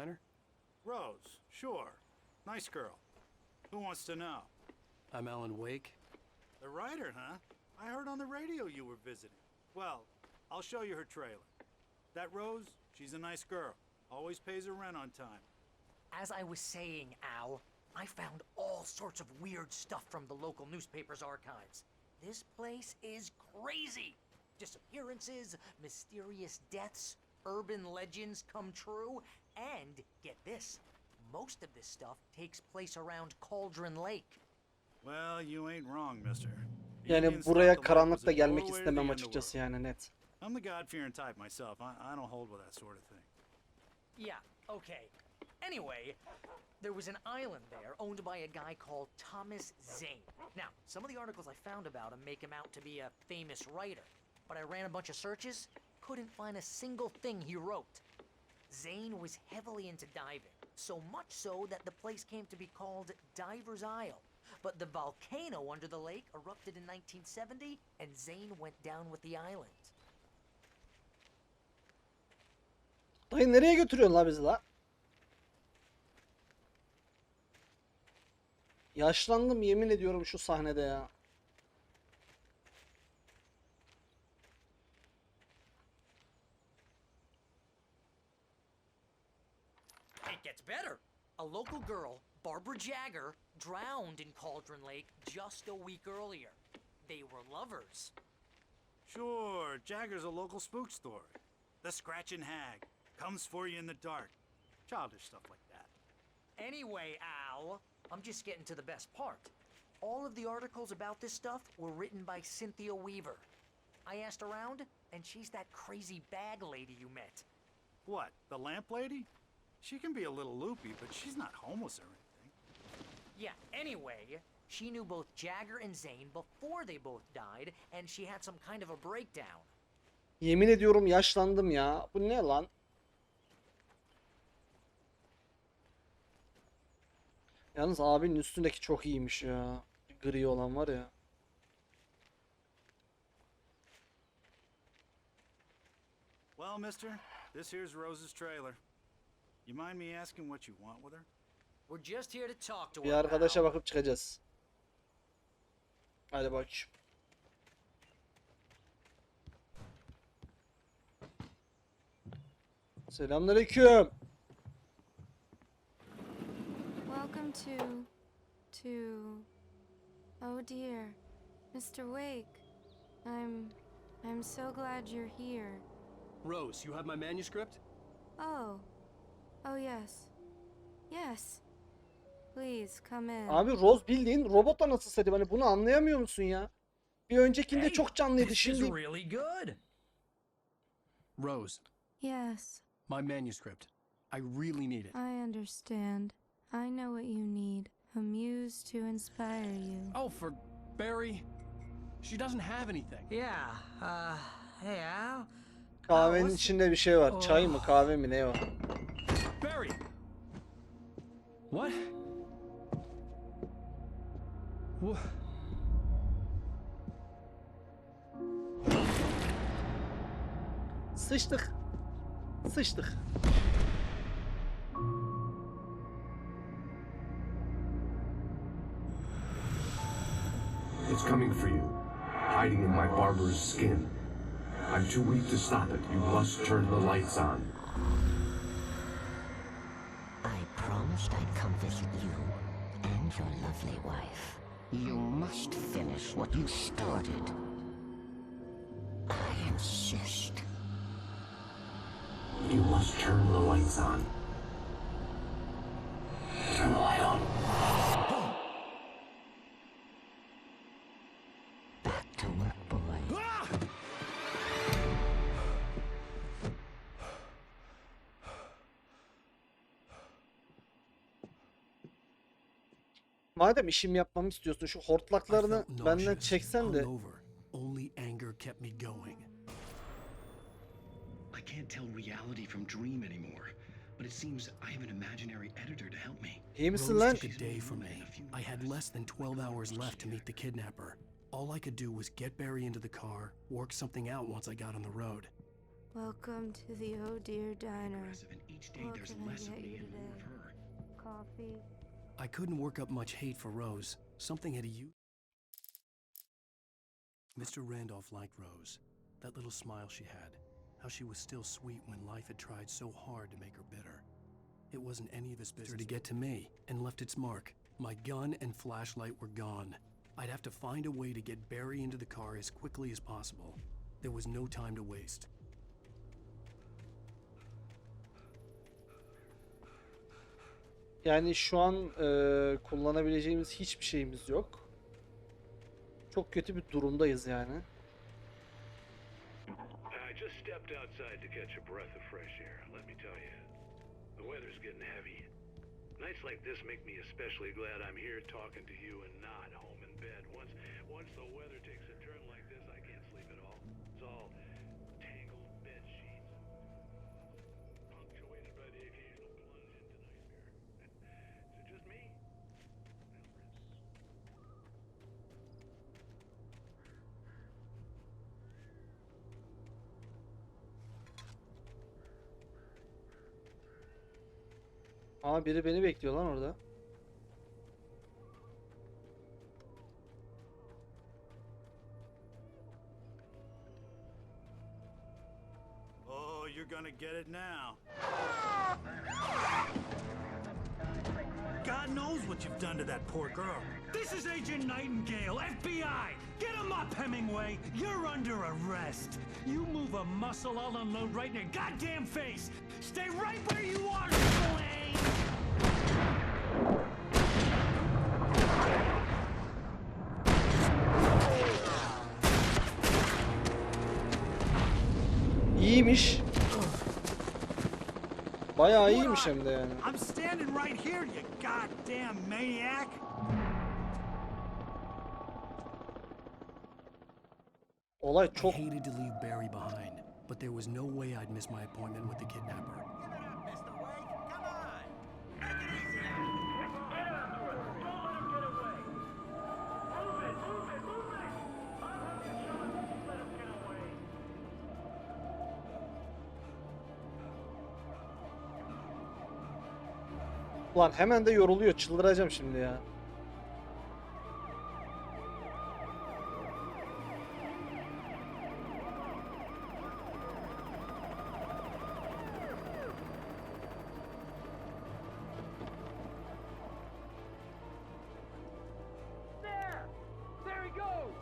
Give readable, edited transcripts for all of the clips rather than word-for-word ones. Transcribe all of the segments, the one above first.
diner? Rose, sure. Nice girl. Who wants to know? I'm Alan Wake. The writer, huh? I heard on the radio you were visiting. Well, I'll show you her trailer. That Rose, she's a nice girl. Always pays her rent on time. As I was saying, Al, I found all sorts of weird stuff from the local newspaper's archives. This place is crazy. Disappearances, mysterious deaths, urban legends come true, and, get this, most of this stuff takes place around Cauldron Lake. Well, you ain't wrong, mister. Yani buraya karanlıkta gelmek istemem açıkçası yani net. I'm the God-fearing type myself. I don't hold with that sort of thing. Yeah, okay. Anyway, there was an island there owned by a guy called Thomas Zane. Now, some of the articles I found about him make him out to be a famous writer, but I ran a bunch of searches, couldn't find a single thing he wrote. Zane was heavily into diving, so much so that the place came to be called Diver's Isle. But the volcano under the lake erupted in 1970, and Zane went down with the island. Dayı nereye götürüyorsun la bizi la? Yaşlandım yemin ediyorum şu sahnede ya. It gets better. A local girl, Barbara Jagger, drowned in Cauldron Lake just a week earlier. They were lovers. Sure, Jagger's a local spook story. The Scratching Hag comes for you in the dark. Childish stuff like that. Anyway, Al, I'm just getting to the best part. All of the articles about this stuff were written by Cynthia Weaver. I asked around, and she's that crazy bag lady you met. What, the lamp lady? She can be a little loopy, but she's not homeless or anything. Yeah, anyway, she knew both Jagger and Zane before they both died, and she had some kind of a breakdown. Yemin ediyorum yaşlandım ya. Bu ne lan? Yalnız abinin üstündeki çok iyiymiş ya. Gri olan var ya. Well, mister, this here's Rose's trailer. You mind me asking what you want with her? We're just here to talk to her. Bir arkadaşa bakıp çıkacağız. Hadi bak. Selamünaleyküm. Welcome to... Oh dear, Mr. Wake. I'm so glad you're here. Rose, you have my manuscript? Oh yes. Yes. Please come in. Abi Rose bildiğin robotla nasıl sedi? Hani bunu anlayamıyor musun ya? Bir öncekinde Hey, çok canlıydı this şimdi. is really good. Rose, Yes, my manuscript. I really need it. I understand. I know what you need. A muse to inspire you. Oh, for Barry. She doesn't have anything. Yeah, hey Al. Kahvenin içinde bir şey var. Çay mı kahve mi ne o? Barry! What? What? Sıçtık. Sıçtık. It's coming for you, hiding in my barber's skin. I'm too weak to stop it. You must turn the lights on. I promised I'd come visit you and your lovely wife. You must finish what you started. I insist. You must turn the lights on. Turn the light on. Back to work, boy. Madem işimi yapmamı istiyorsun şu hortlaklarını benden çeksen de. Only anger kept me going. I can't tell reality from dream anymore, but it seems I have an imaginary editor to help me. İyi misin Rose lan? took a day from me. I had less than 12 hours left to meet the kidnapper. All I could do was get Barry into the car, work something out once I got on the road. Welcome to the Oh Dear Diner. Aggressive and each day What there's can I less of get me you and more of today? her. Coffee. I couldn't work up much hate for Rose. Something had a Mr. Randolph liked Rose. That little smile she had. How she was still sweet when life had tried so hard to make her bitter. It wasn't any of his business to get to me, and left its mark. My gun and flashlight were gone. I'd have to find a way to get Barry into the car as quickly as possible. There was no time to waste. Yani şu an kullanabileceğimiz hiçbir şeyimiz yok. Çok kötü bir durumdayız yani. I just stepped outside to catch a breath of fresh air. Let me tell you, the weather's getting heavy. Nights like this make me especially glad I'm here talking to you and not home in bed. Once the weather takes a turn like this, I can't sleep at all. It's all tangled bed sheets, punctuated by the occasional plunge into nightmare. Is it just me? Aa, biri beni bekliyor lan orada. Oh, you're gonna get it now. God knows what you've done to that poor girl. This is Agent Nightingale, FBI! Get him up, Hemingway! You're under arrest! You move a muscle, I'll unload right in your goddamn face! Stay right where you are, Lane! İyiymiş. Bayağı iyiymiş hem de yani. I'm standing right here, you goddamn maniac! Olay I çok hated to leave Barry behind, but there was no way I'd miss my appointment with the kidnapper. Ulan hemen de yoruluyor. Çıldıracağım şimdi ya. There he goes!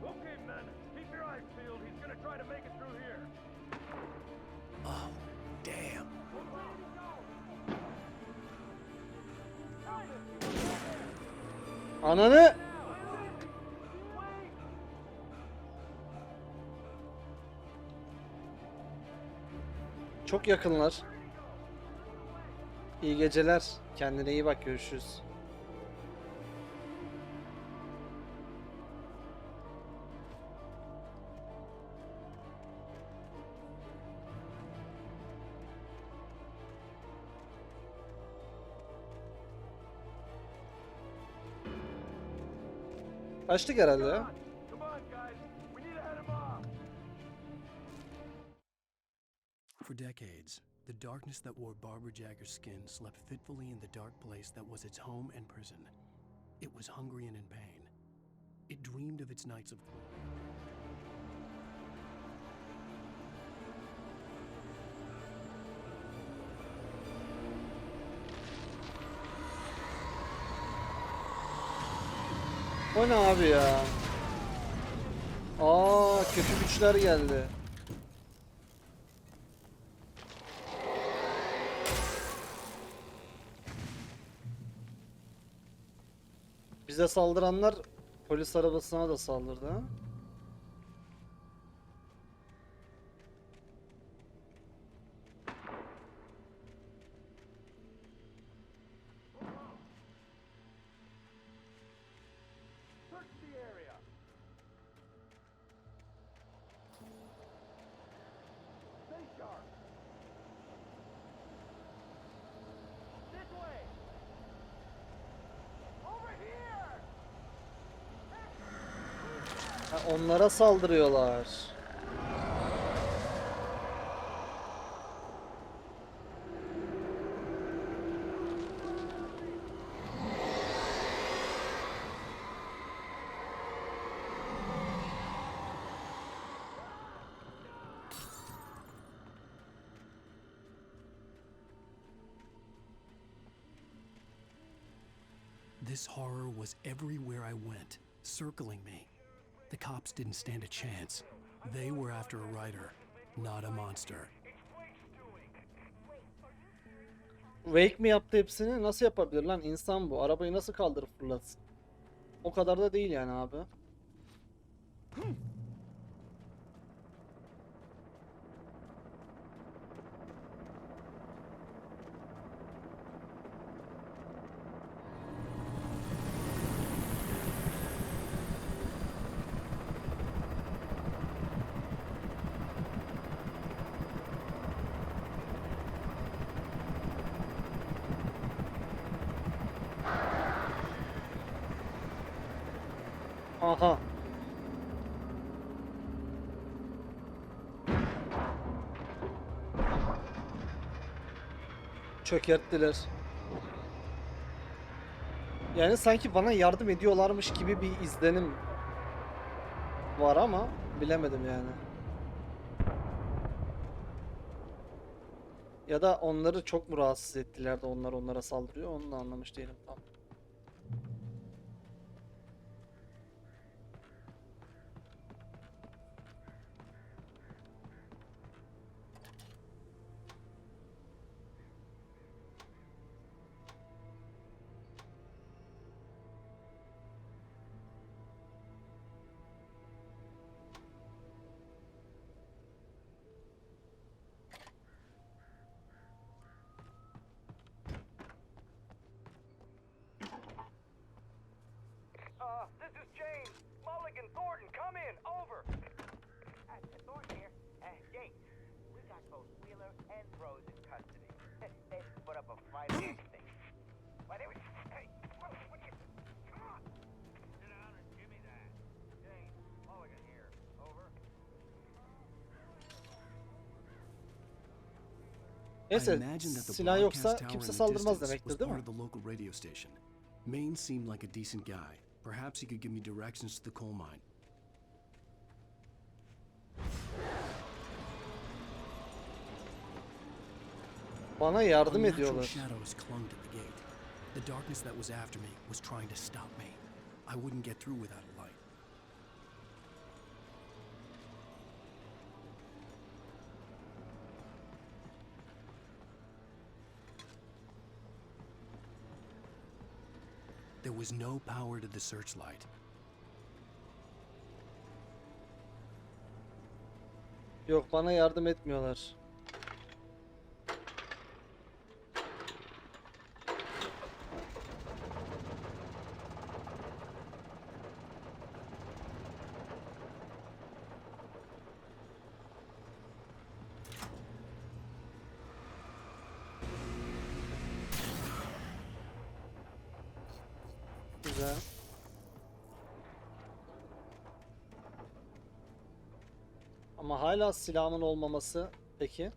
Okay, men, keep your eyes peeled. He's gonna try to make it through here. Oh, damn. Ananı! Çok yakınlar. İyi geceler. Kendine iyi bak. Görüşürüz. Kaçtık herhalde ya. Come on, guys. We need to head him off. For decades, the darkness that wore Barbara Jagger's skin slept fitfully in the dark place that was its home and prison. It was hungry and in pain. It dreamed of its nights of glory. O ne abi ya? Aa, kötü güçler geldi. Bize saldıranlar polis arabasına da saldırdı ha. Search the area. Stay sharp. This way. Over here. Ha, onlara saldırıyorlar. This horror was everywhere I went, circling me. The cops didn't stand a chance. They were after a writer, not a monster. Wake mi yaptı hepsini? Nasıl yapabilir lan? İnsan bu. Arabayı nasıl kaldırıp fırlatsın? O kadar da değil yani abi. Aha. Çökerttiler. Yani sanki bana yardım ediyorlarmış gibi bir izlenim var ama bilemedim yani. Ya da onları çok mu rahatsız ettiler de onlar onlara saldırıyor, onu da anlamış değilim tam. This is James. Mulligan Thornton, come in. Over. Thornton here. James, we got both Wheeler and Rose in custody. They put up a fight against things. Why, they were... Hey, what are you... Come on. Sit down and give me that. James, Mulligan here. Over. Neyse, I imagine that the silah yoksa broadcast tower kimse in the saldırmaz distance demektir was değil part mi? of the local radio station. Maine seemed like a decent guy. Perhaps he could give me directions to the coal mine. Bana yardım Unnatural ediyorlar. shadows clung to the gate. The darkness that was after me was trying to stop me. I wouldn't get through without a light. There was no power to the searchlight. Yok, bana yardım etmiyorlar. Güzel. Ama hala silahımın olmaması peki?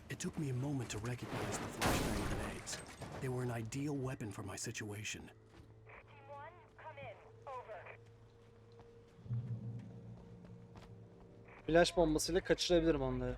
It took me a moment to recognize the flashbang grenades. They were an ideal weapon for my situation. Team 1, come in. Over. Flash bombasıyla kaçırabilirim onları.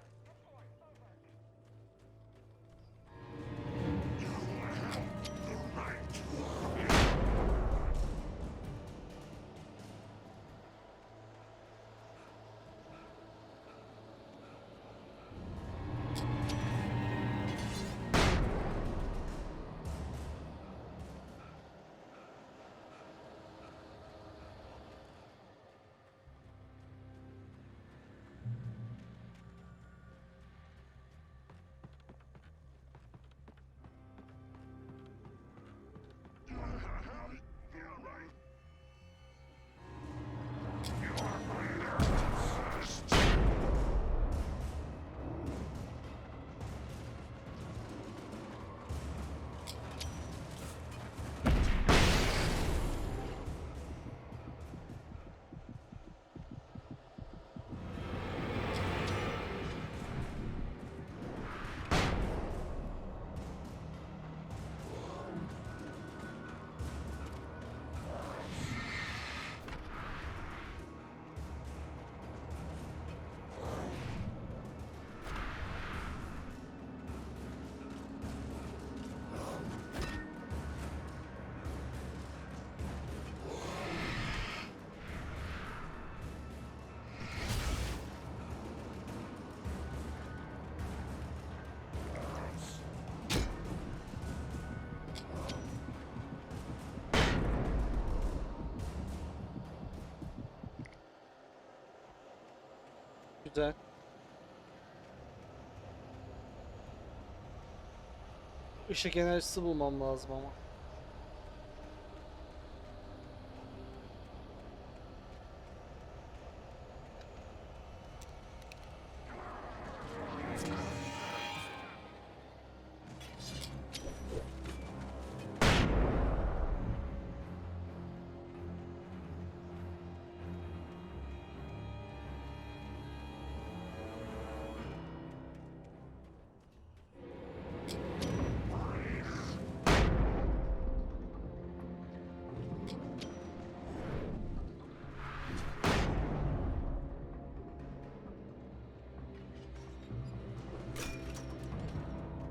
Güzel. Işık enerjisi bulmam lazım ama.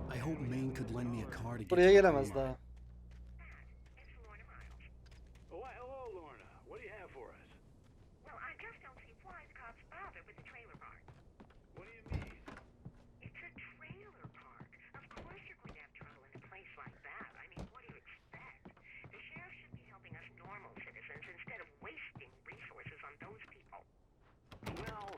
I hope Maine could lend me a car to get Buraya to the gelemez coal mine. daha. Oh, hello, Lorna. What do you have for us? Well, I just don't see why the cops bother with the trailer park. What do you mean? It's a trailer park. Of course you're going to have trouble in a place like that. I mean, what do you expect? The sheriff should be helping us normal citizens instead of wasting resources on those people. Well,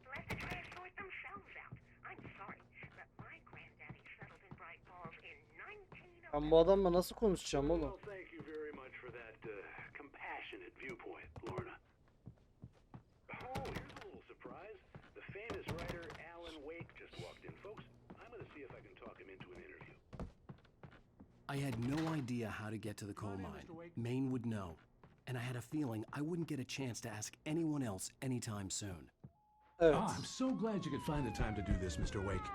Let the trash sort themselves out. I'm sorry, but my granddaddy settled in Bright Falls in 1911. Ben bu adamla nasıl konuşacağım oğlum? well, thank you very much for that compassionate viewpoint, Lorna. Oh, here's a little surprise. The famous writer Alan Wake just walked in, folks. I'm going to see if I can talk him into an interview. I had no idea how to get to the coal mine. Maine would know. And I had a feeling I wouldn't get a chance to ask anyone else anytime soon. Evet. I'm so glad you could find the time to do this, Mr. Wake.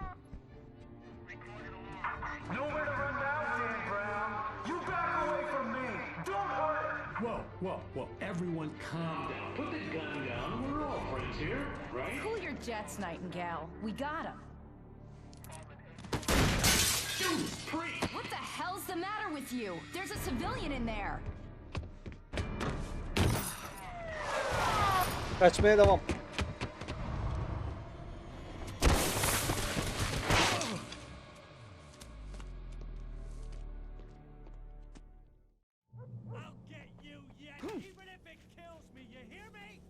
Nowhere to run now, Dan Brown. You back away from me. Don't hurt. Whoa. Everyone calm down. Put the gun down. We're all friends here, right? Cool your jets, Nightingale. We got him. What the hell's the matter with you? There's a civilian in there. Kaçmaya devam. I'll get you yet, even if it kills me. You hear me?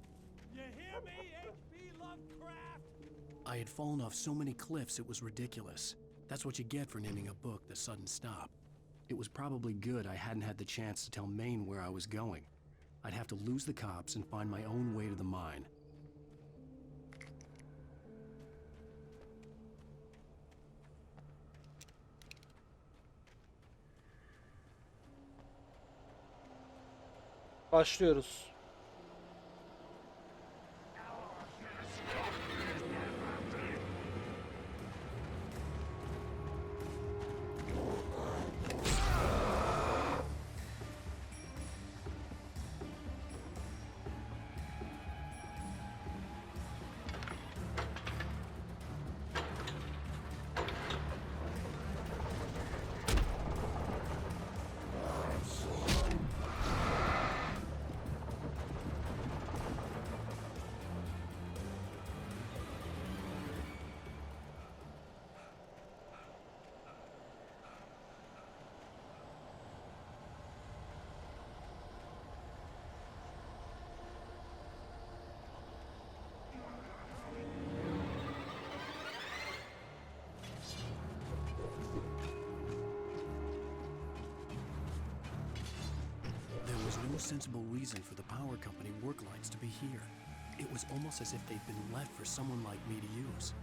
You hear me, H.P. Lovecraft? I had fallen off so many cliffs it was ridiculous. That's what you get for naming a book The Sudden Stop. It was probably good I hadn't had the chance to tell Maine where I was going. I'd have to lose the cops and find my own way to the mine. Başlıyoruz. There was no sensible reason for the power company work lights to be here. It was almost as if they'd been left for someone like me to use.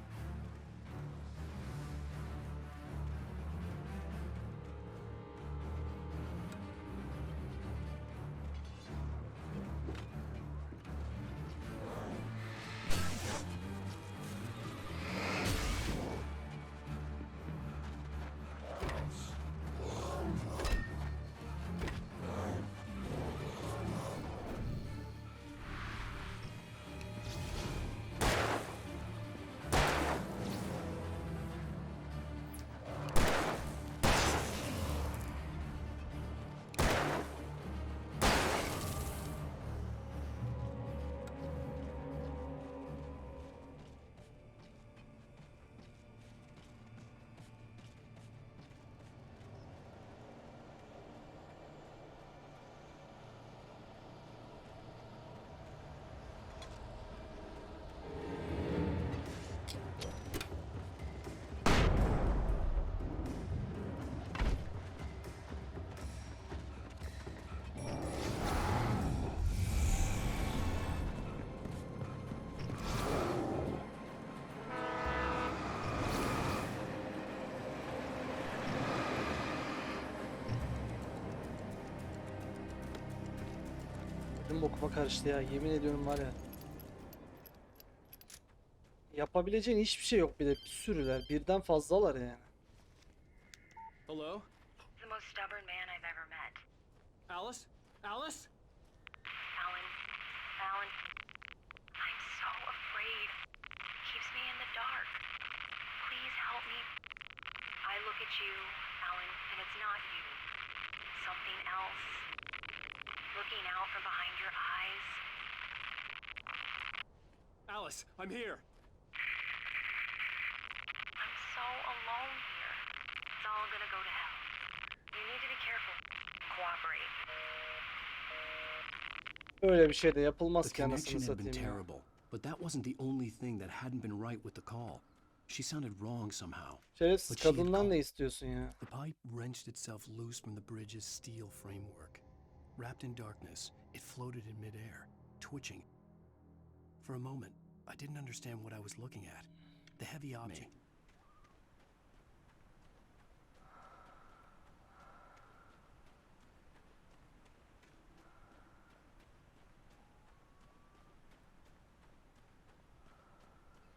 Benim bokuma karıştı ya. Yemin ediyorum var ya. Yapabileceğin hiçbir şey yok, bir de bir sürüler. Birden fazlalar yani. Hello? The most stubborn man I've ever met. Alice? Alice? Alan. Alan. I'm so afraid. Keeps me in the dark. Please help me. I look at you, Alan, and it's not you. It's something else. Looking out from behind your eyes. Alice, I'm here. I'm so alone here. It's all gonna go to hell. You need to be careful. Cooperate. Öyle bir şey de yapılmaz The ki anasını connection had been satayım ya. terrible, but that wasn't the only thing that hadn't been right with the call. She sounded wrong somehow. Şerefsiz, But she had kadından called. ne istiyorsun ya? The pipe wrenched itself loose from the bridge's steel framework. Wrapped in darkness, it floated in midair, twitching. For a moment, I didn't understand what I was looking at. The heavy object.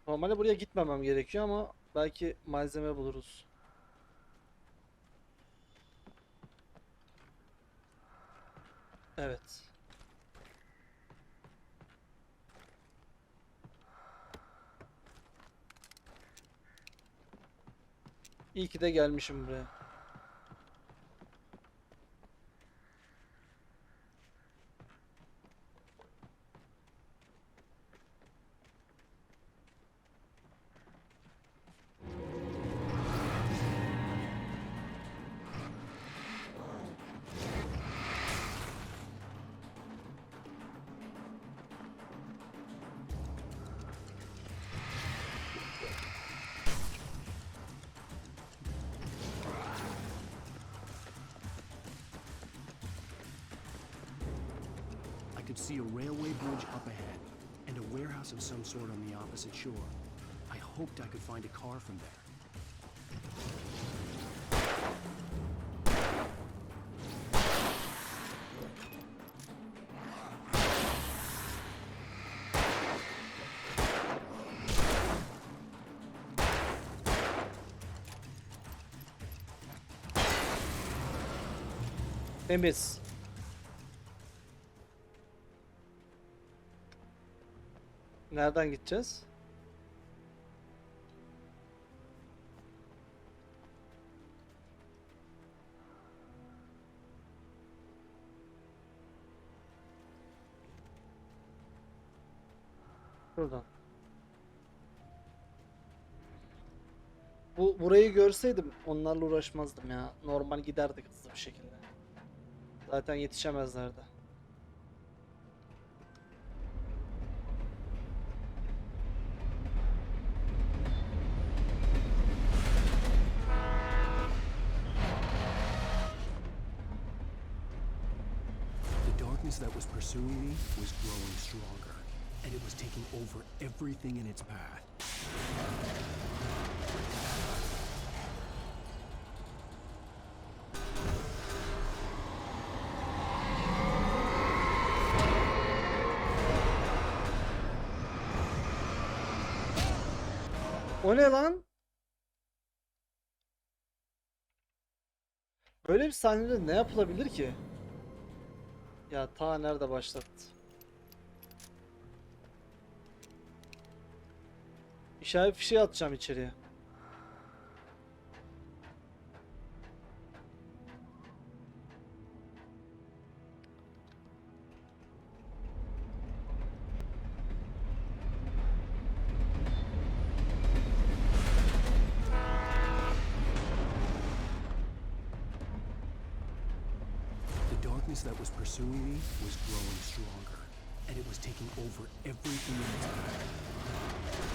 Normalde buraya gitmemem gerekiyor ama belki malzeme buluruz. Evet. İyi ki de gelmişim buraya. I could see a railway bridge up ahead, and a warehouse of some sort on the opposite shore. I hoped I could find a car from there. Temiz. Nereden gideceğiz? Buradan. Burayı görseydim onlarla uğraşmazdım ya. Normal giderdik hızlı bir şekilde. Zaten yetişemezlerdi. The darkness that was pursuing me was growing stronger, and it was taking over everything in its path. O ne lan? Böyle bir sahnede ne yapılabilir ki? Ya ta nerede başlattı? İşaret fişeği atacağım içeriye. The darkness that was pursuing me was growing stronger, and it was taking over everything in its path.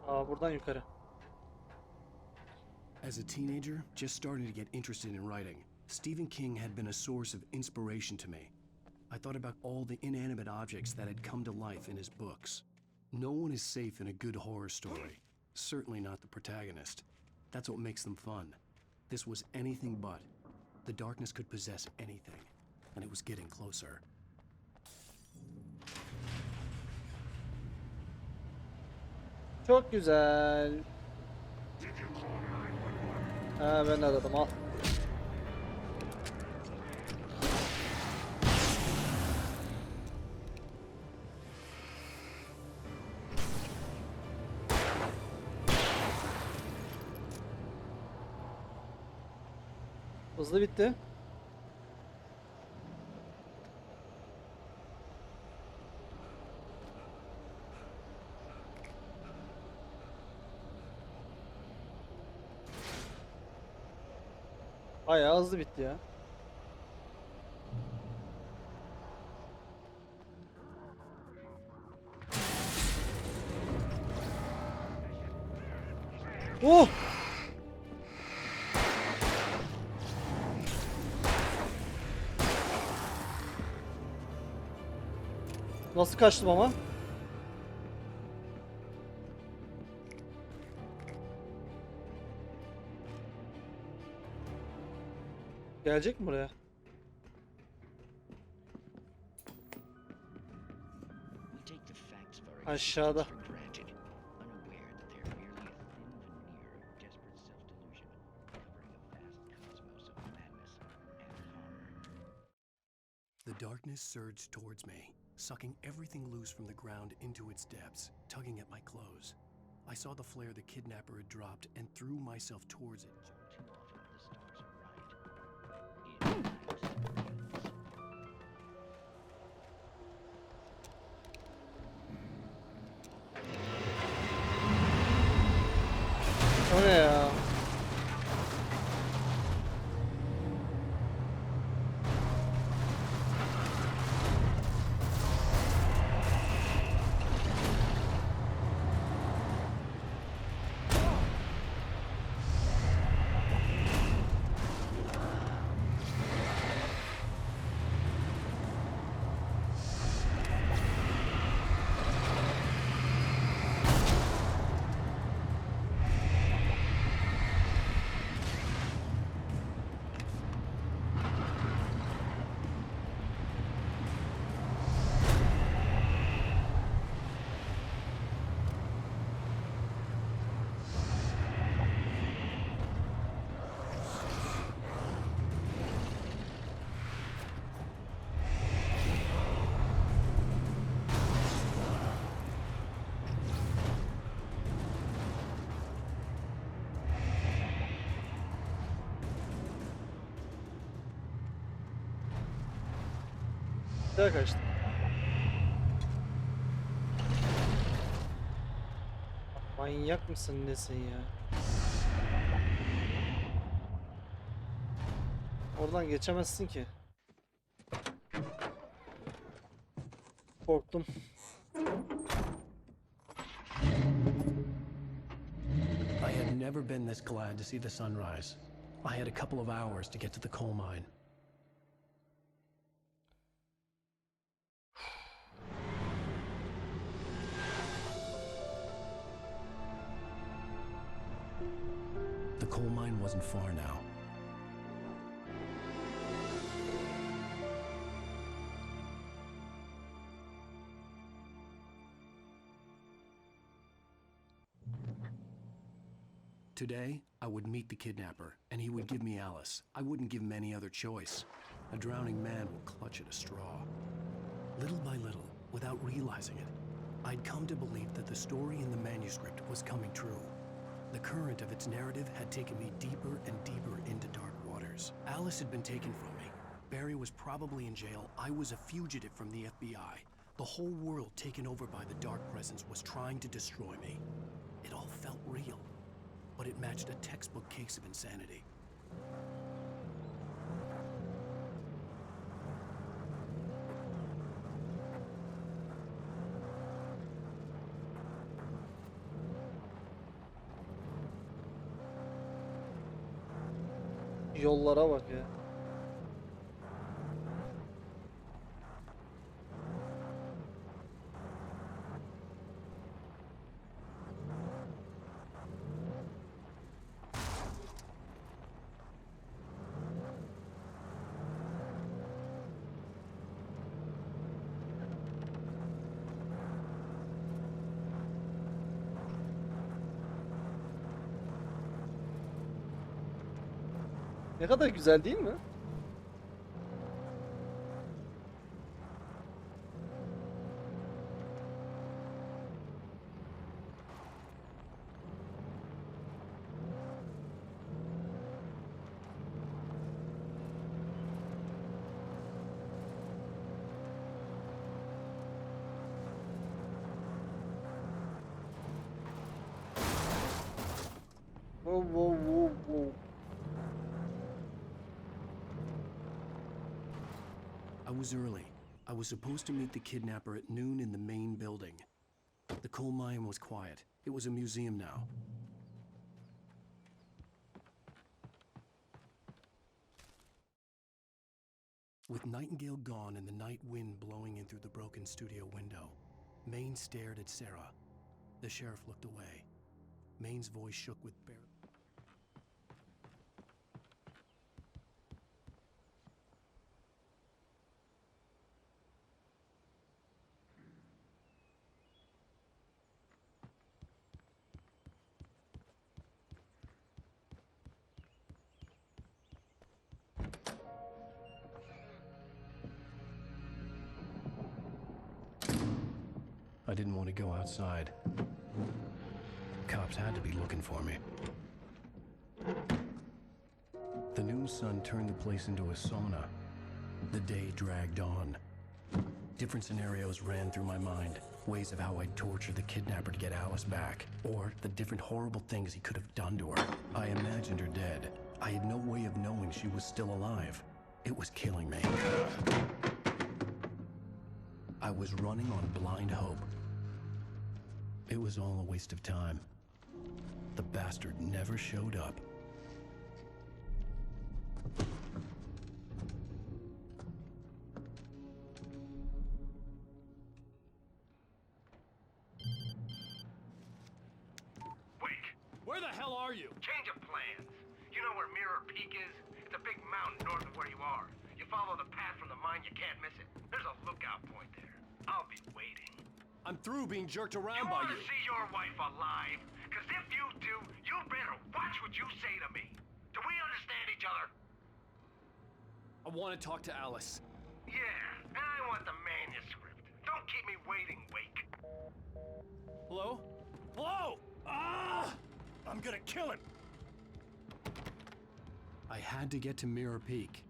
Aa, buradan yukarı. As a teenager, just starting to get interested in writing, Stephen King had been a source of inspiration to me. I thought about all the inanimate objects that had come to life in his books. No one is safe in a good horror story. Certainly not the protagonist. That's what makes them fun. This was anything but. The darkness could possess anything, and it was getting closer. Çok güzel. Ha, ben aradım, al. Hızlı bitti. Bayağı hızlı bitti ya. Oh! Nasıl kaçtım ama? Gelecek mi buraya? Aşağıda. The darkness surged towards me, sucking everything loose from the ground into its depths, tugging at my clothes. I saw the flare the kidnapper had dropped and threw myself towards it. O ne ya? Güzel kaçtı. Manyak mısın nesin ya? Oradan geçemezsin ki. Korktum. I had never been this glad to see the sunrise. I had a couple of hours to get to the coal mine. The coal mine wasn't far now. Today, I would meet the kidnapper, and he would give me Alice. I wouldn't give him any other choice. A drowning man will clutch at a straw. Little by little, without realizing it, I'd come to believe that the story in the manuscript was coming true. The current of its narrative had taken me deeper and deeper into dark waters. Alice had been taken from me. Barry was probably in jail. I was a fugitive from the FBI. The whole world taken over by the dark presence was trying to destroy me. It all felt real, but it matched a textbook case of insanity. Yollara bak ya. Ne kadar güzel değil mi? Wow, wow, wow, wow. I was early. I was supposed to meet the kidnapper at noon in the main building. The coal mine was quiet. It was a museum now. With Nightingale gone and the night wind blowing in through the broken studio window, Maine stared at Sarah. The sheriff looked away. Maine's voice shook with barely. I didn't want to go outside. Cops had to be looking for me. The noon sun turned the place into a sauna. The day dragged on. Different scenarios ran through my mind. Ways of how I'd torture the kidnapper to get Alice back. Or the different horrible things he could have done to her. I imagined her dead. I had no way of knowing she was still alive. It was killing me. I was running on blind hope. It was all a waste of time. The bastard never showed up. Wake! Where the hell are you? Change of plans. You know where Mirror Peak is? It's a big mountain north of where you are. You follow the path from the mine, you can't miss it. There's a lookout point there. I'll be waiting. I'm through being jerked around You by want you. to see your wife alive? Because if you do, you better watch what you say to me. Do we understand each other? I want to talk to Alice. Yeah, and I want the manuscript. Don't keep me waiting, Wake. Hello? Hello! Ah! I'm gonna kill him! I had to get to Mirror Peak.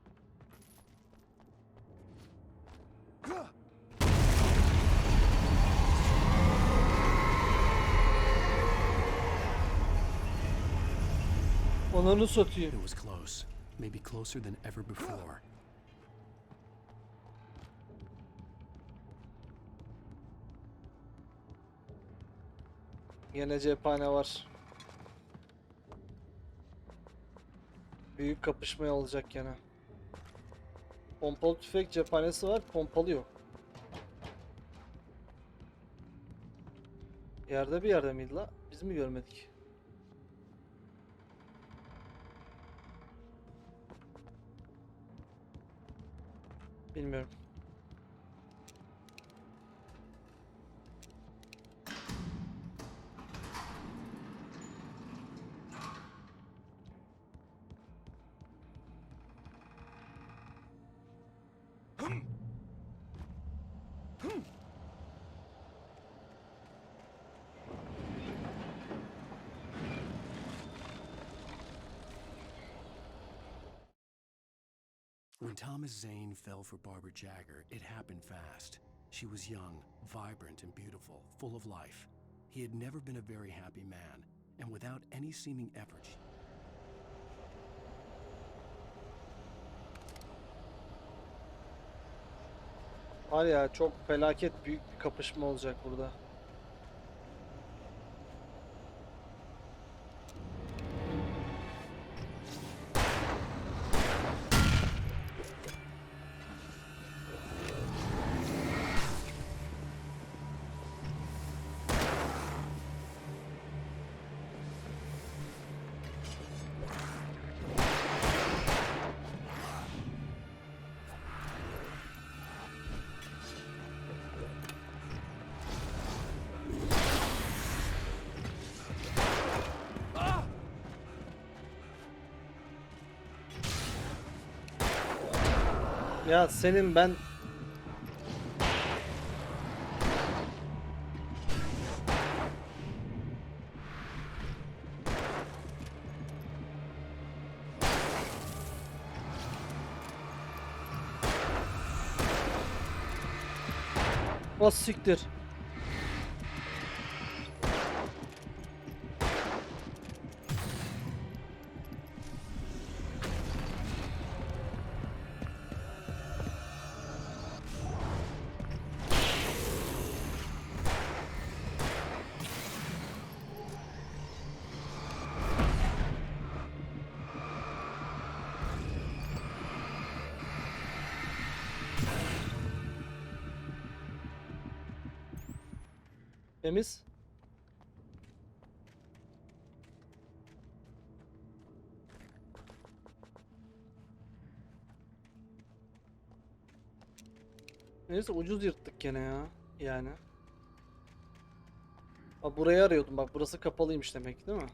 Onları satıyor. It was close. Maybe closer than ever before. Yine cephane var. Büyük kapışma olacak gene. Pompalı tüfek cephanesi var, pompalı yok. Yerde bir yerde miydi la? Biz mi görmedik? Bilmiyorum. When Thomas Zane fell for Barbara Jagger, it happened fast. She was young, vibrant, and beautiful, full of life. He had never been a very happy man, and without any seeming effort, Var ya, çok felaket büyük bir kapışma olacak burada. Ya senin ben... O siktir. Temiz. Neyse ucuz yırttık gene ya. Yani. Aa, burayı arıyordum bak, burası kapalıymış demek değil mi?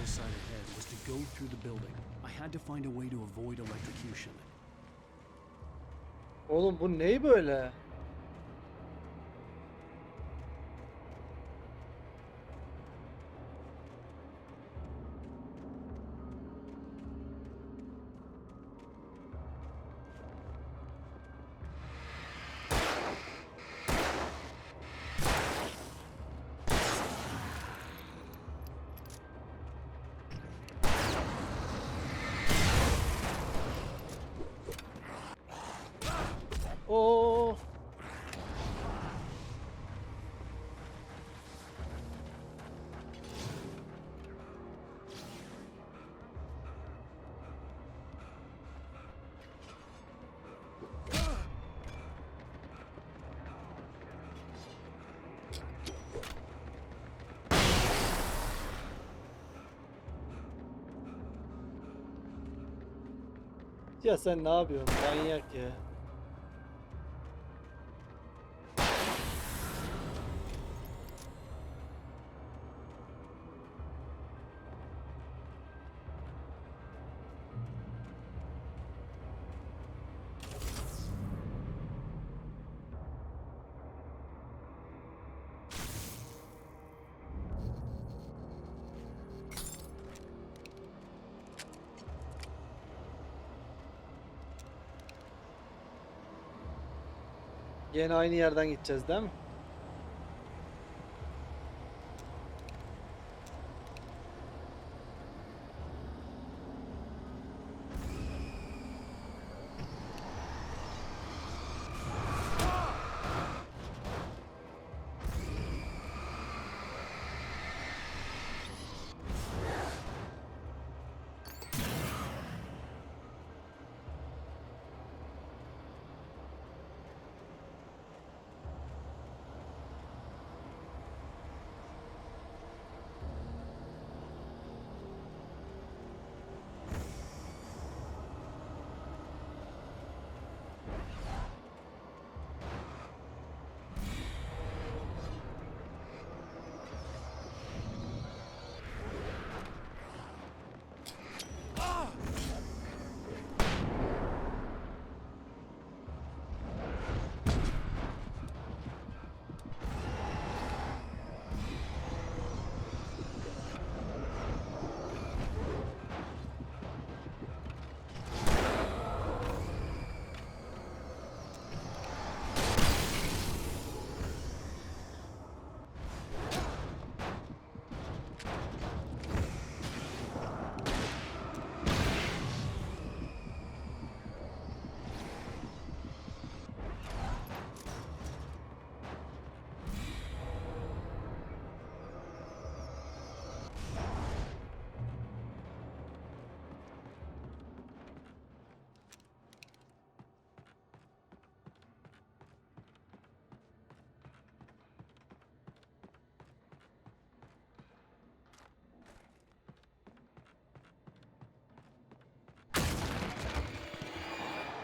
hillside ahead was to go through the building. I had to find a way to avoid electrocution. Oğlum bu ney böyle? Oo. Ya sen ne yapıyorsun? Manyak ya. Yine aynı yerden gideceğiz değil mi?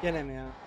Gene mi ya?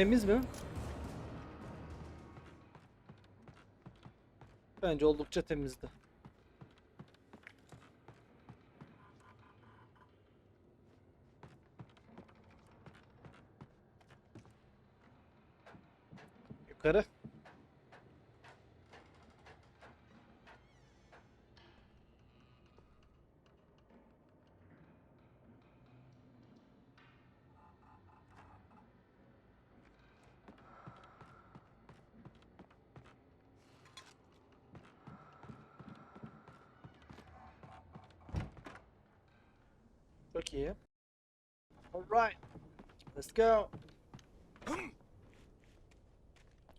Temiz mi? Bence oldukça temizdi. Yukarı. Çok iyi. Alright. Let's go.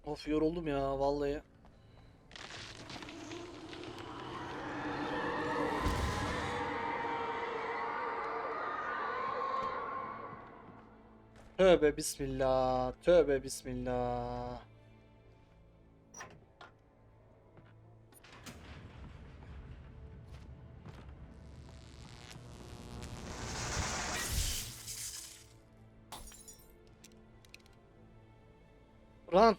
Of yoruldum ya vallahi. Tövbe bismillah. Tövbe bismillah. Run.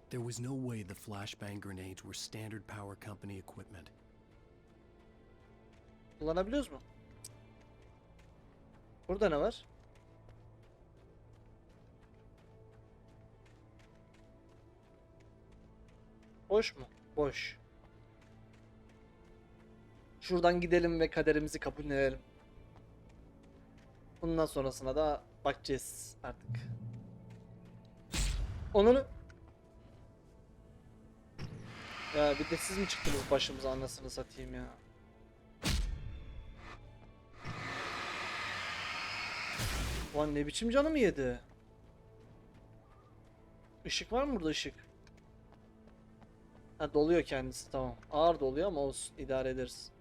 There was no way the flashbang grenades were standard power company equipment. Kullanabiliyoruz mu? Burada ne var? Boş mu? Boş. Şuradan gidelim ve kaderimizi kabullenelim. Bundan sonrasına da bakacağız artık. Onu ya bir de siz mi çıktınız başımıza anasını satayım ya. Ulan ne biçim canımı yedi. Işık var mı burada ışık? Ha doluyor kendisi tamam. Ağır doluyor ama olsun idare ederiz.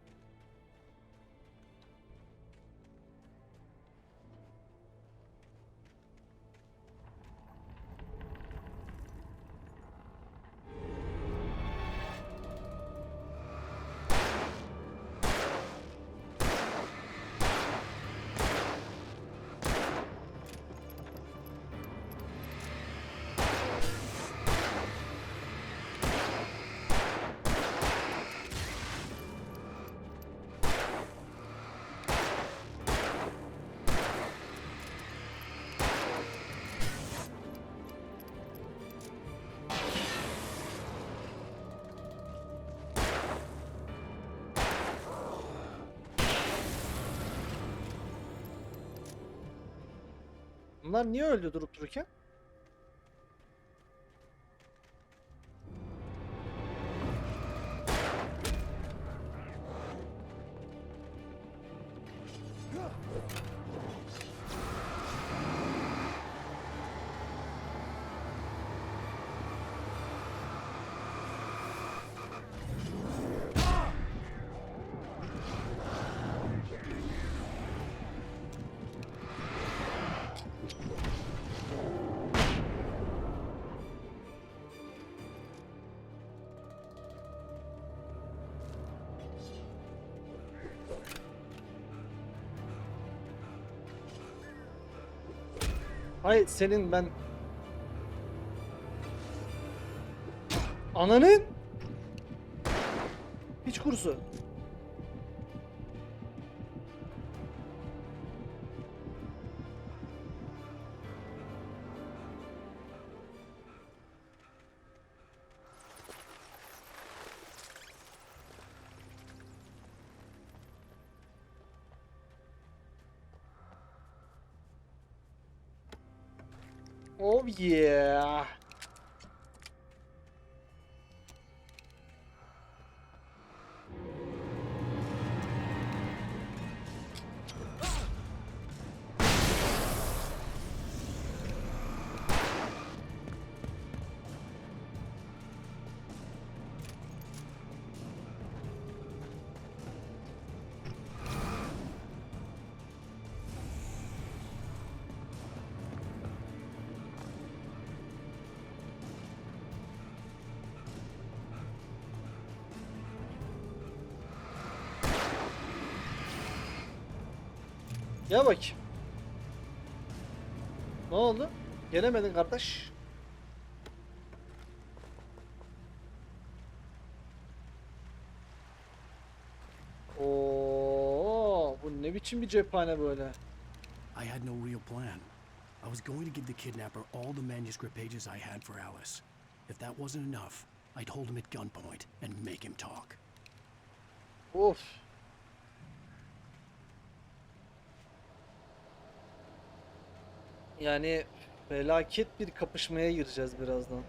Bunlar niye öldü durup dururken? Hay senin ben... Ananın! Hiç kurusu. Oh yeah. Gel bakayım. Ne oldu? Gelemedin kardeş. Oo, bu ne biçim bir cephane böyle? I had no real plan. I was going to give the kidnapper all the manuscript pages I had for Alice. If that wasn't enough, I'd hold him at gunpoint and make him talk. Of. Yani felaket bir kapışmaya gireceğiz birazdan.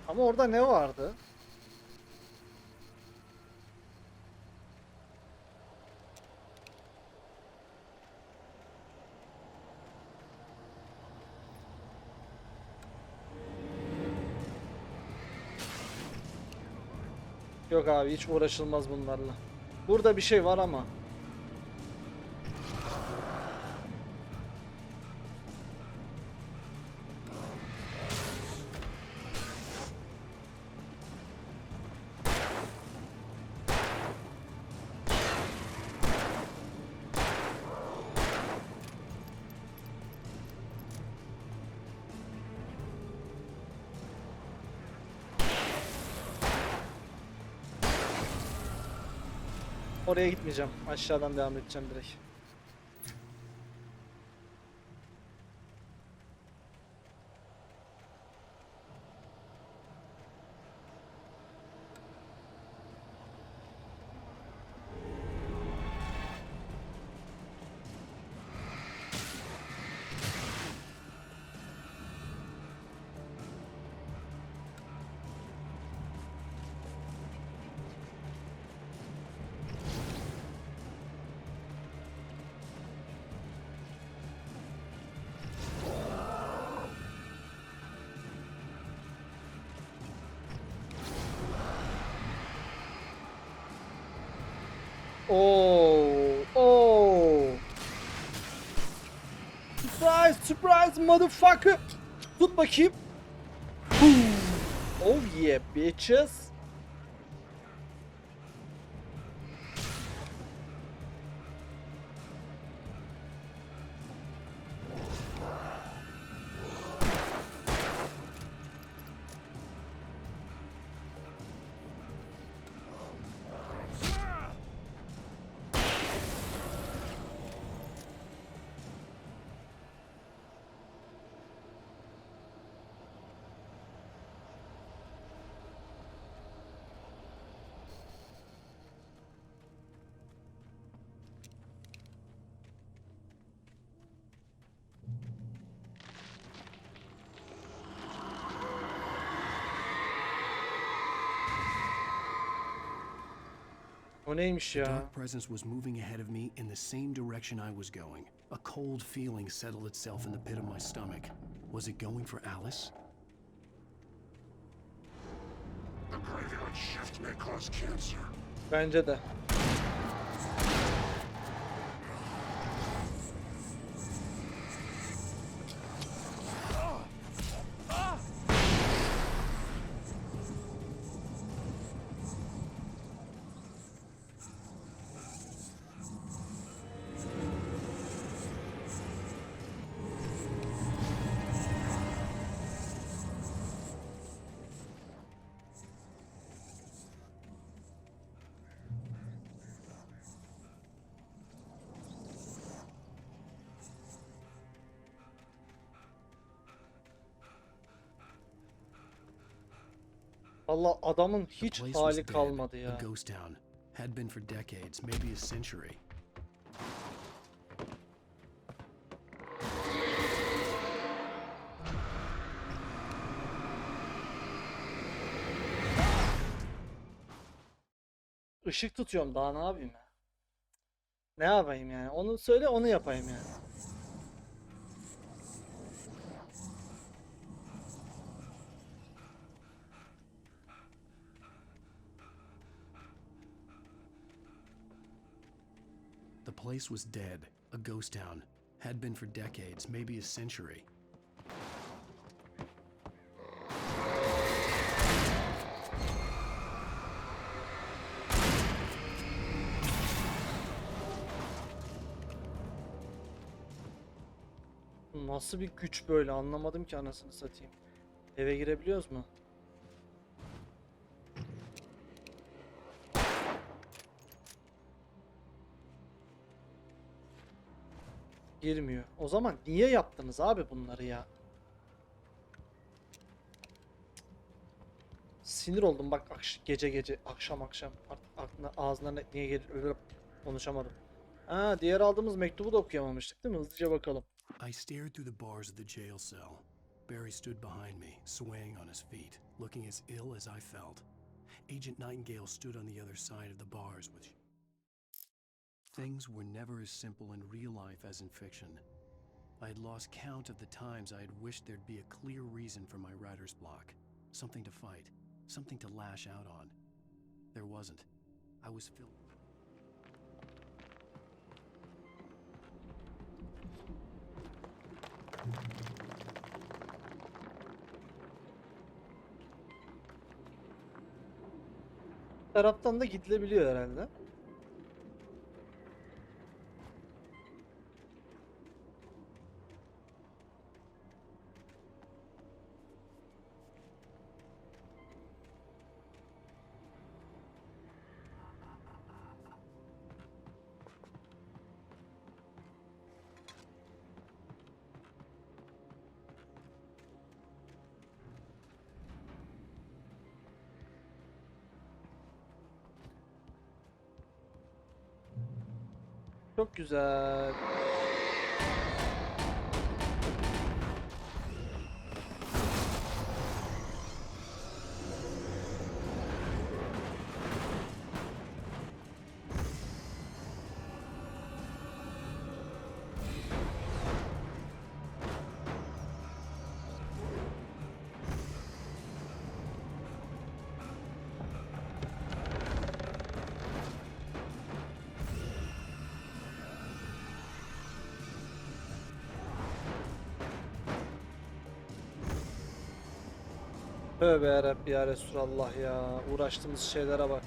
Ama orada ne vardı? Yok abi hiç uğraşılmaz bunlarla. Burada bir şey var ama. Oraya gitmeyeceğim. Aşağıdan devam edeceğim direkt. Oh, oh. Surprise, surprise motherfucker. Tut bakayım. Boom. Oh yeah bitches. O neymiş The ya? dark presence was moving ahead of me in the same direction I was going. A cold feeling settled itself in the pit of my stomach. Was it going for Alice? The graveyard shift may cause cancer. Bence de. Vallahi adamın hiç The place was hali dead, kalmadı a ya. ghost town. Had been for decades, maybe a century. Işık tutuyorum, daha ne yapayım ya? Ne yapayım yani? Onu söyle, onu yapayım yani. The place was dead, a ghost town. Had been for decades, maybe a century. Nasıl bir güç böyle, anlamadım ki anasını satayım. Eve girebiliyoruz mu? Girmiyor. O zaman niye yaptınız abi bunları ya? Sinir oldum bak, gece gece, akşam akşam. Artık aklına, ağzına niye gelir, öyle konuşamadım. Ha, diğer aldığımız mektubu da okuyamamıştık değil mi? Hızlıca bakalım. I stared through the bars of the jail cell. Barry stood behind me, swaying on his feet, looking as ill as I felt. Agent Nightingale stood on the other side of the bars with... Things were never as simple in real life as in fiction. I had lost count of the times I had wished there'd be a clear reason for my writer's block. Something to fight, something to lash out on. There wasn't. I was filled... Taraftan da gidilebiliyor herhalde. Çok güzel. Tövbe yarabbi ya Resulallah ya. Uğraştığımız şeylere bak.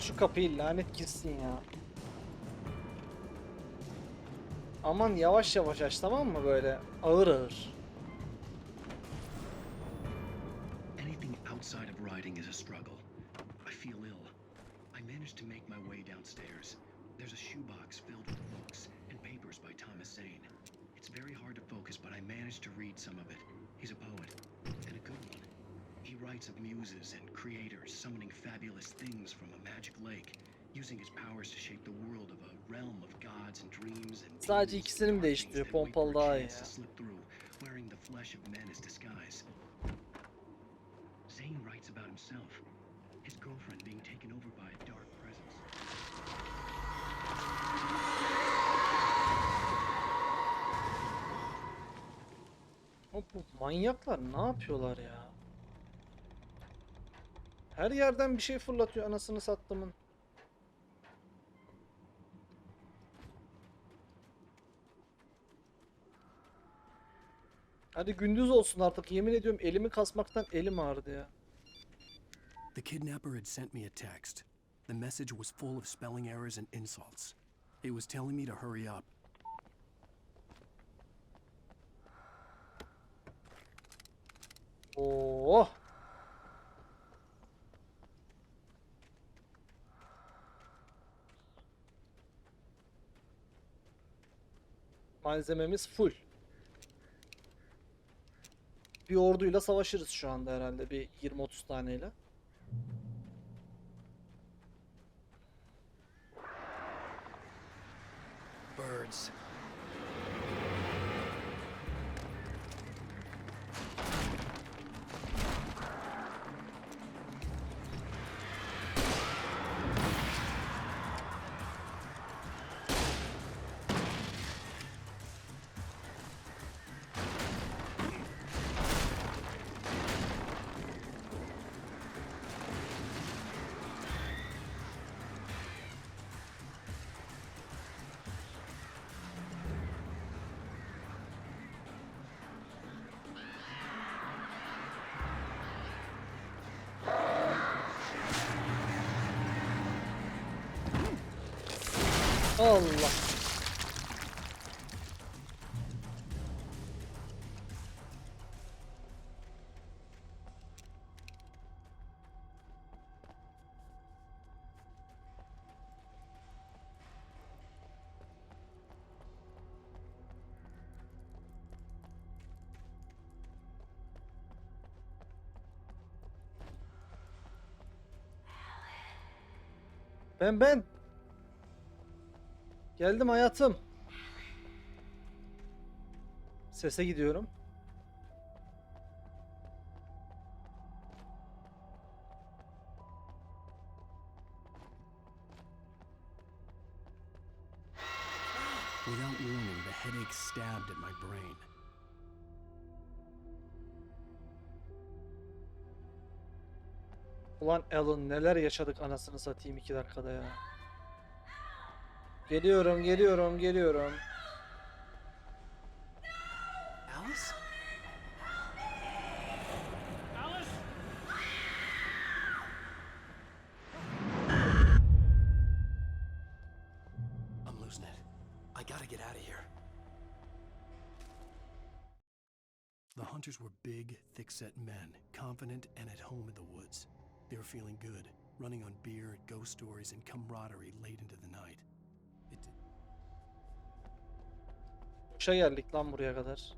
Şu kapıyı lanet gitsin ya. Aman yavaş yavaş aç, tamam mı, böyle ağır ağır. Anything outside of writing is a struggle. I feel ill. I managed to make my way downstairs. There's a shoebox filled with books and papers by Thomas Zane. It's very hard to focus, but I managed to read some of it. He's a poet, and a good one. He writes of muses and creators summoning fabulous things from a magic lake, using his powers to shape the world of a realm of gods and dreams and Sadece ikisini mi değiştiriyor? Pompalı daha iyi ya. wearing the flesh of men as disguise. Zane writes about himself, his girlfriend being taken over by a dark presence. Bu manyaklar ne yapıyorlar ya? Her yerden bir şey fırlatıyor anasını sattımın. Hadi gündüz olsun artık, yemin ediyorum elimi kasmaktan elim ağrıdı ya. The kidnapper had sent me a text. The message was full of spelling errors and insults. It was telling me to hurry up. Oh! Malzememiz full. Bir orduyla savaşırız şu anda herhalde, bir 20-30 taneyle. Birds. Allah. Ben. Geldim hayatım. Sese gidiyorum. Without warning, the headache stabbed at my brain. Ulan Alan, neler yaşadık anasını satayım 2 dakikada ya. Geliyorum. Alice? Alice? I'm losing it. I gotta get out of here. The hunters were big, thick-set men, confident and at home in the woods. They were feeling good, running on beer, ghost stories, and camaraderie late into the night. Boşa geldik lan buraya kadar.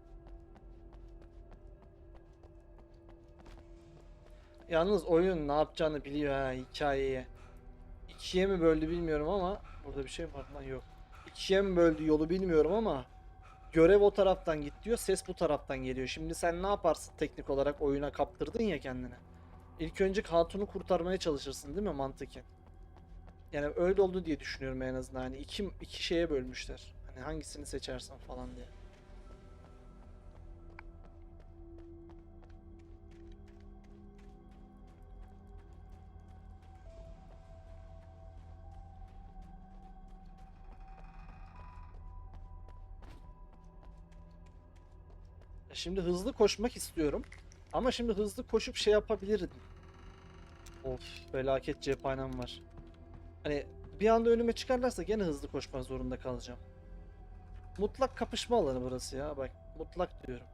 Yalnız oyun ne yapacağını biliyor ha, hikayeye. 2'ye mi böldü bilmiyorum ama burada bir şey var lan, yok. 2'ye mi böldü yolu bilmiyorum ama görev o taraftan git diyor, ses bu taraftan geliyor. Şimdi sen ne yaparsın teknik olarak, oyuna kaptırdın ya kendini. İlk önce hatunu kurtarmaya çalışırsın değil mi mantıken? Yani öyle oldu diye düşünüyorum en azından. Hani iki şeye bölmüşler. Hani hangisini seçersen falan diye. Şimdi hızlı koşmak istiyorum. Ama şimdi hızlı koşup şey yapabilirim. Of, felaket cephanem var. Hani bir anda önüme çıkarlarsa gene hızlı koşmak zorunda kalacağım. Mutlak kapışma alanı burası ya. Bak mutlak diyorum.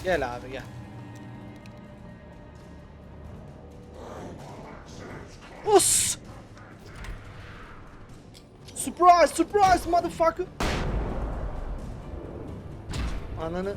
Gel abi gel. Us! Surprise, surprise motherfucker. Ananı.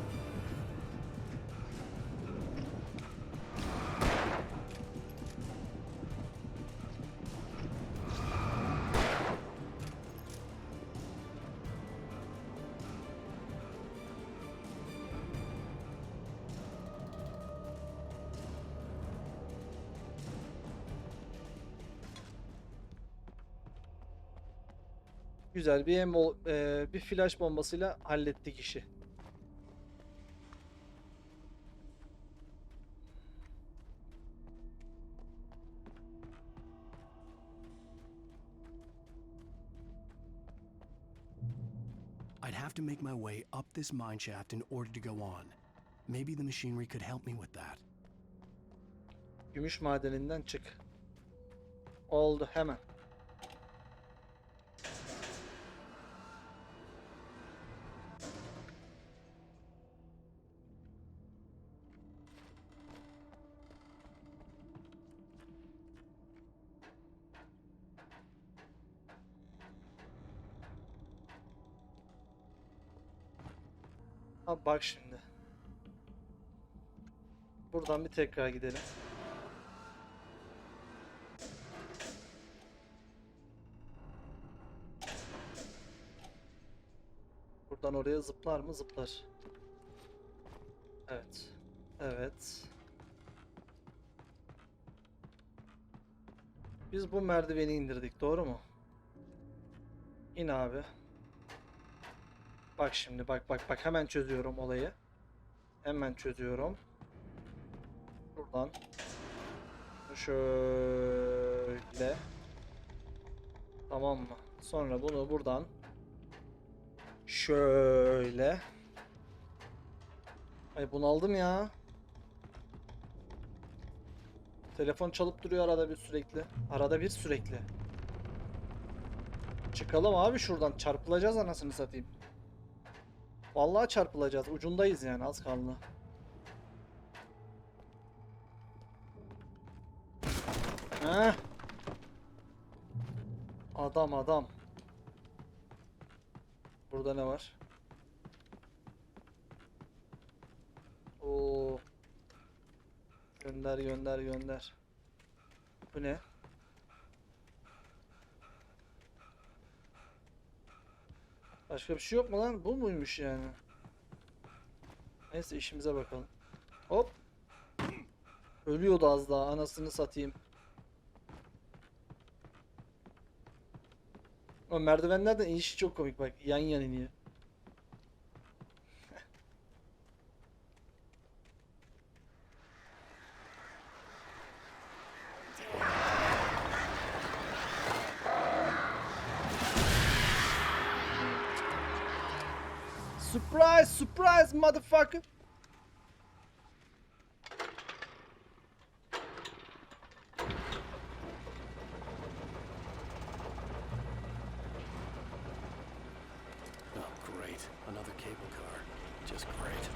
Güzel bir flash bombasıyla hallettik işi. I'd have to make my way up this mine shaft in order to go on. Maybe the machinery could help me with that. Gümüş madeninden çık. Oldu hemen. Abi bak şimdi. Buradan bir tekrar gidelim. Buradan oraya zıplar mı? Zıplar. Evet. Evet. Biz bu merdiveni indirdik, doğru mu? İn abi. Bak şimdi bak hemen çözüyorum olayı. Hemen çözüyorum. Buradan şöyle. Tamam mı? Sonra bunu buradan şöyle. Ay bunaldım ya. Telefon çalıp duruyor arada bir sürekli. Arada bir sürekli. Çıkalım abi şuradan. Çarpılacağız anasını satayım. Vallahi çarpılacağız. Ucundayız yani, az kaldı. Heh. Adam. Burada ne var? Oo. Gönder. Bu ne? Başka bir şey yok mu lan? Bu muymuş yani? Neyse işimize bakalım. Hop. Ölüyordu az daha, anasını satayım. O merdivenlerden inişi çok komik bak. Yan yan iniyor. Surprise motherfucker. Oh, great. Another cable car. Just great.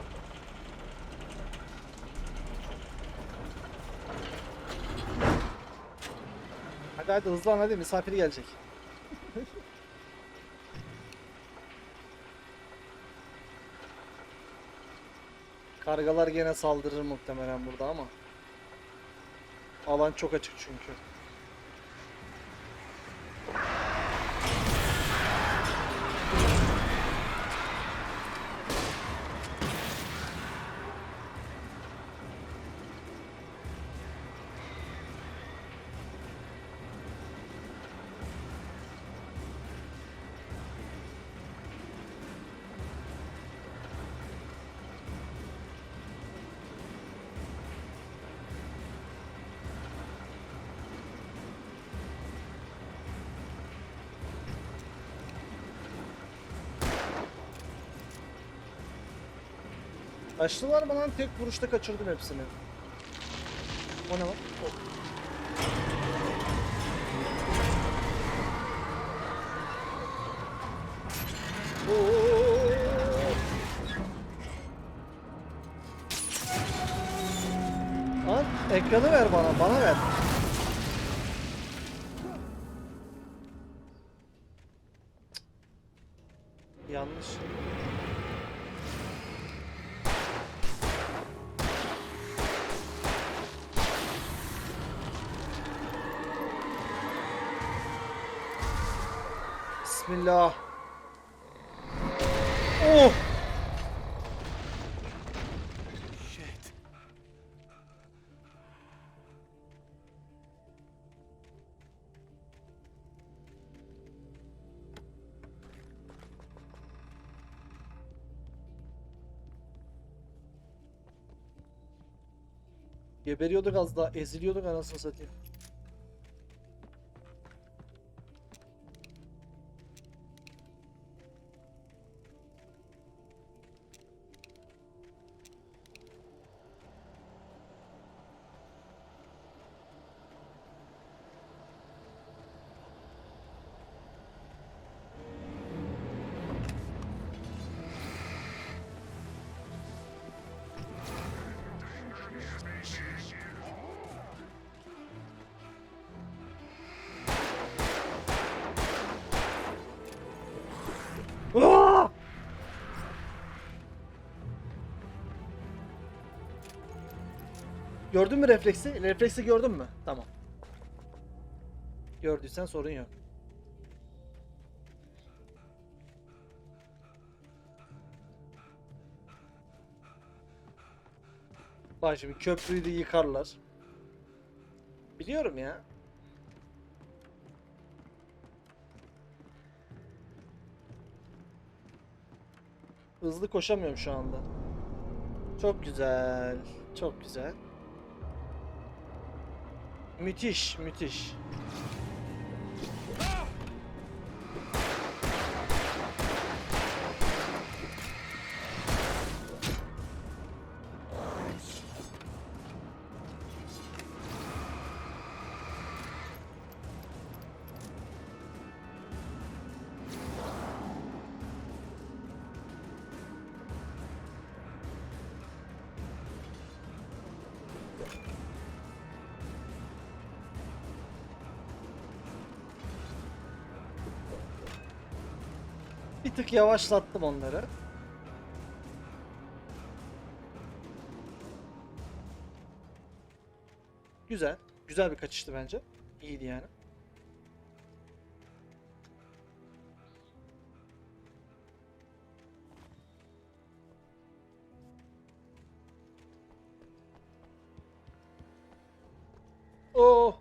Hadi hızlan hadi, misafir gelecek. Kargalar gene saldırır muhtemelen burada ama. Alan çok açık çünkü. Kaçtılar mı lan? Tek vuruşta kaçırdım hepsini. O ne lan? Lan ekranı ver bana ver. Yanlış. Bismillah. Oh! Shit. Geberiyorduk az daha, eziliyorduk anasını satayım. Aa! Gördün mü refleksi? Refleksi gördün mü? Tamam. Gördüysen sorun yok. Bak şimdi köprüyü de yıkarlar. Biliyorum ya. Hızlı koşamıyorum şu anda. Çok güzel. Çok güzel. Müthiş, müthiş. Bir tık yavaşlattım onları. Güzel. Güzel bir kaçıştı bence. İyiydi yani. Oh.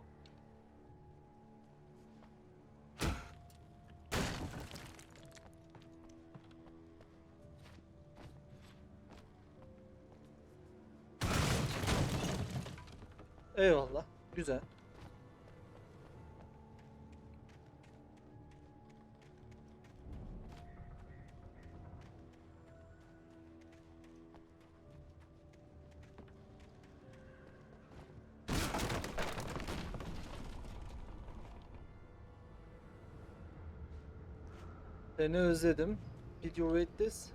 Eyvallah. Güzel. Seni özledim. Did you read this?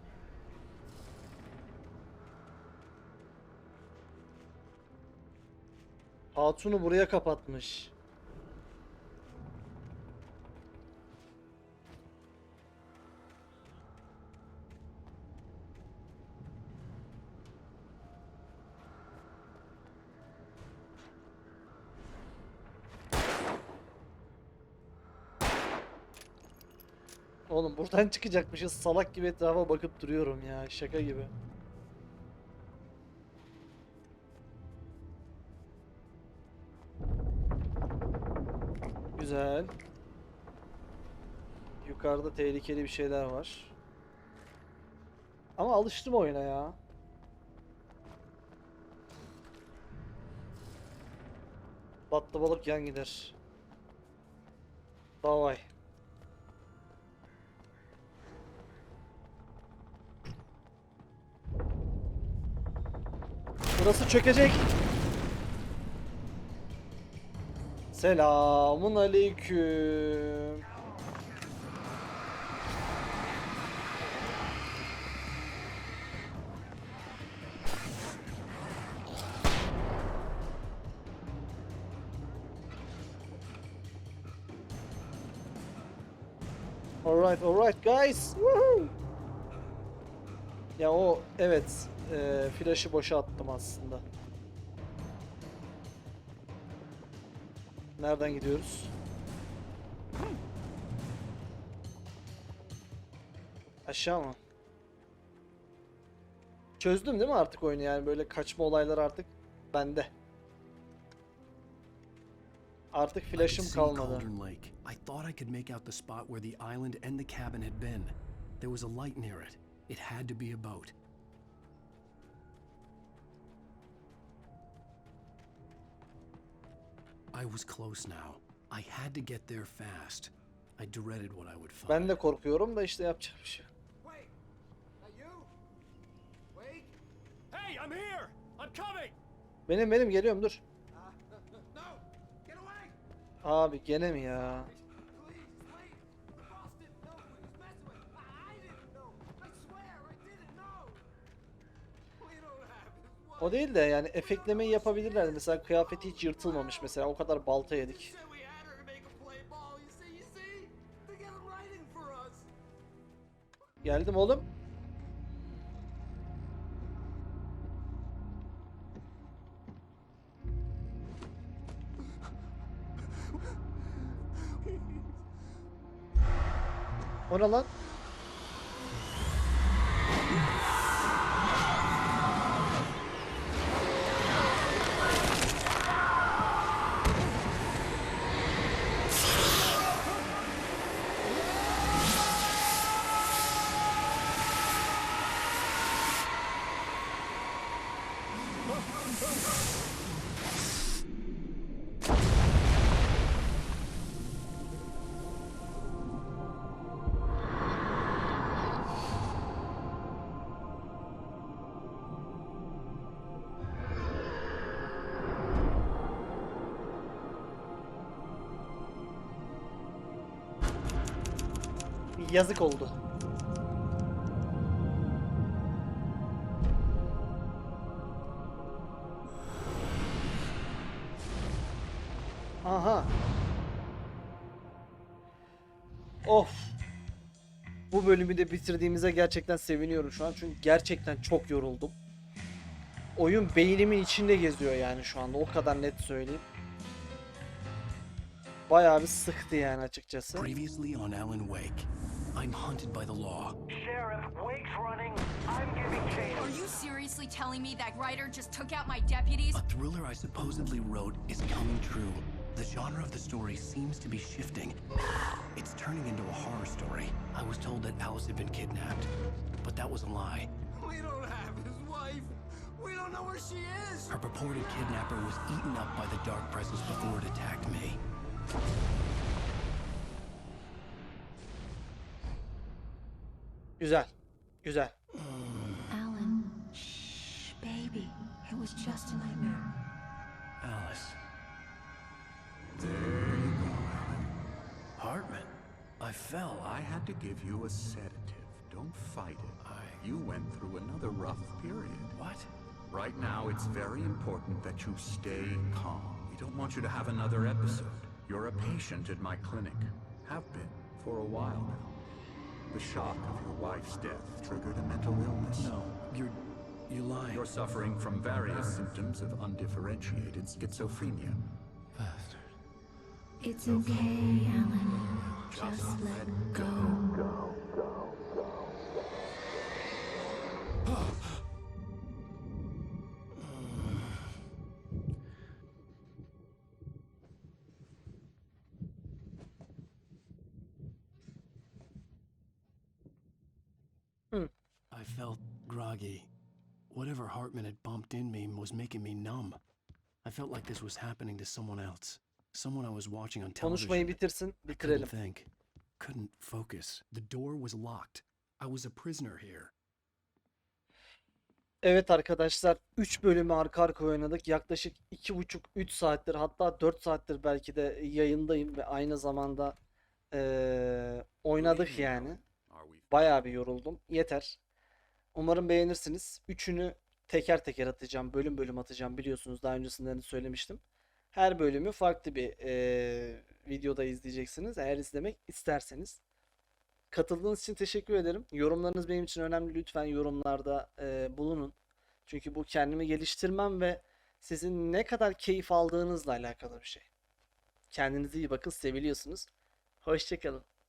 Hatun'u buraya kapatmış. Oğlum buradan çıkacakmışız. Salak gibi etrafa bakıp duruyorum ya. Şaka gibi. Güzel. Yukarıda tehlikeli bir şeyler var. Ama alıştım oyuna ya. Battı balık yan gider. Davay. Burası çökecek. Selamun aleyküm. Alright guys. Woohoo! Ya o evet, flaşı boşa attım aslında. Nereden gidiyoruz? Aşağı mı? Çözdüm değil mi artık oyunu, yani böyle kaçma olayları artık bende. Artık flash'ım kalmadı. I thought I could make out the spot where the island and the cabin had been. There was a light near it. It had to be a boat. I was close now. I had to get there fast. I dreaded what I would find. Ben de korkuyorum da işte yapacak bir şey. Wait, that you? Wait. Hey, I'm here. I'm coming. Benim geliyorum, dur. No, get away. Abi gene mi ya? O değil de yani efektlemeyi yapabilirler. Mesela kıyafeti hiç yırtılmamış mesela. O kadar balta yedik. Geldim oğlum. O ne lan? Yazık oldu. Aha. Of. Bu bölümü de bitirdiğimize gerçekten seviniyorum şu an. Çünkü gerçekten çok yoruldum. Oyun beynimin içinde geziyor yani şu anda. O kadar net söyleyeyim. Bayağı bir sıktı yani açıkçası. Previously on Alan Wake, I'm hunted by the law. Sheriff, Wake's running. I'm giving chase. Are you seriously telling me that writer just took out my deputies? A thriller I supposedly wrote is coming true. The genre of the story seems to be shifting. It's turning into a horror story. I was told that Alice had been kidnapped, but that was a lie. We don't have his wife. We don't know where she is. Her purported kidnapper was eaten up by the dark presence before it attacked me. Güzel. Güzel. Alan, shh, baby. It was just a nightmare. Alice. There you go, Alan. Hartman, I fell. I had to give you a sedative. Don't fight it. You went through another rough period. What? Right now, it's very important that you stay calm. We don't want you to have another episode. You're a patient at my clinic. Have been for a while now. The shock of your wife's death triggered a mental illness. No, you're lying. You're suffering from various symptoms of undifferentiated schizophrenia. Bastard. It's okay, Alan. Just let go. I felt groggy. Whatever Hartman had bumped in me was making me numb. I felt like this was happening to someone else. Someone I was watching on television. Konuşmayı bitirsin, I bitirelim. couldn't think. Couldn't focus. The door was locked. I was a prisoner here. Evet arkadaşlar 3 bölümü arka arka oynadık. Yaklaşık 2,5-3 saattir hatta 4 saattir belki de yayındayım ve aynı zamanda oynadık yani. Bayağı bir yoruldum. Yeter. Umarım beğenirsiniz. Üçünü teker teker atacağım. Bölüm bölüm atacağım. Biliyorsunuz daha öncesinden de söylemiştim. Her bölümü farklı bir videoda izleyeceksiniz. Eğer izlemek isterseniz. Katıldığınız için teşekkür ederim. Yorumlarınız benim için önemli. Lütfen yorumlarda bulunun. Çünkü bu kendimi geliştirmem ve sizin ne kadar keyif aldığınızla alakalı bir şey. Kendinize iyi bakın. Seviliyorsunuz. Hoşça kalın.